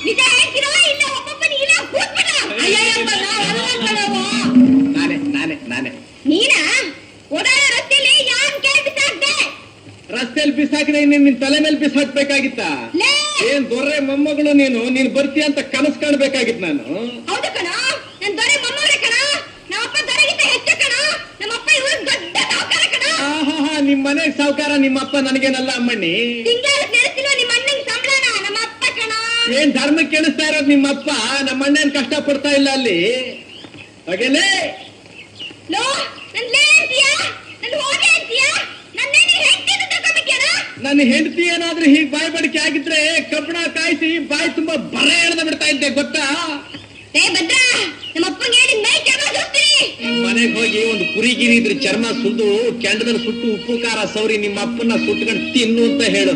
ನಿಜ ಹೇಳ್ತಿರೋ ಇಲ್ಲ ಒಬ್ಬೊಬ್ಬನಿಗಿಲ್ಲ ಕೂತ್ಬಿಡ. ಅಯ್ಯಯ್ಯಪ್ಪ ನಾನೇ ನೀನಾ ಓಡಾಡೋ ರಸ್ತೆಯಲ್ಲಿ ಯಾನ್ ಕೇಳಿ ಬಿಸಾಕ್ದೆ? ರಸ್ತೆಯಲ್ಲಿ ಬಿಸಾಕಿದ್ರೆ ನಿನ್ ತಲೆ ಮೇಲೆ ಬಿಸಾಕ್ಬೇಕಾಗಿತ್ತ? ಏನ್ ದೊರೆ ಮೊಮ್ಮಗಳು ನೀನ್ ಬರ್ತೀಯ ಅಂತ ಕನಸು ಕಾಣ್ಬೇಕಾಗಿತ್ತು ನಾನು. ಹೌದು ಕಣ, ನನ್ ದೊರೆ ಮೊಮ್ಮಗಳೇ ಕಣ. ನಮ್ಮಪ್ಪ ದೊರೆಗಿಂತ ಹೆಚ್ಚು ಕಣ. ನಮ್ಮಪ್ಪ ಇವ್ರು ದೊಡ್ಡ ಸಾವುಕಾರ ಕಣ. ನಿಮ್ ಮನೆಗ್ ಸಾವುಕಾರ, ನಿಮ್ಮಪ್ಪ ನನಗೇನಲ್ಲ ಅಮ್ಮಣ್ಣಿ. ತಿಂಗಳ ನೆನೆಸಿಲ್ವ ನಿಮ್ಮ ಅಣ್ಣಂಗ್ ಸಂಬಳನ? ನಮ್ಮಪ್ಪ ಕಣ. ಏನ್ ಧರ್ಮಕ್ಕೆ ಕೆಣಿಸ್ತಾ ಇರೋದು ನಿಮ್ಮಪ್ಪ? ನಮ್ಮ ಅಣ್ಣನ್ ಕಷ್ಟ ಪಡ್ತಾ ಇಲ್ಲ ಅಲ್ಲಿ. ಹಾಗೇನೆ ಲೋ ನನ್ ಲೇಂತಿಯಾ, ನನ್ ಹೋದೆ ಅಂತೀಯಾ? ನನ್ನೇನು ಹೆಂಡತಿ ಅಂತ ತಿಳ್ಕೊಂಡ್ಬಿಟ್ಯಾನ? ನನ್ನ ಹೆಂಡತಿ ಏನಾದ್ರೂ ಹೀಗ್ ಬಾಯಿ ಬಡಿಕೆ ಆಗಿದ್ರೆ ಕಬ್ಬಣ ಕಾಯಿಸಿ ಬಾಯಿ ತುಂಬಾ ಬರ ಎಳ್ದ ಬಿಡ್ತಾ ಇದ್ದೆ ಗೊತ್ತಾ? ಏ ಭದ್ರ, ನಮ್ಮಪ್ಪಂಗೆ ಹೇಳಿದ ಮೈ ಚರ್ಮ ಸುಡ್ತೀನಿ. ಮನೆಗ್ ಹೋಗಿ ಒಂದು ಕುರಿಗಿರಿ ಇದ್ರೆ ಚರ್ಮ ಸುಲ್ದು ಕೆಂಡದಲ್ಲಿ ಸುಟ್ಟು ಉಪ್ಪು ಖಾರ ಸೌರಿ ನಿಮ್ಮ ಅಪ್ಪನ್ನ ಸುಟ್ಕೊಂಡು ತಿನ್ನು ಅಂತ ಹೇಳು.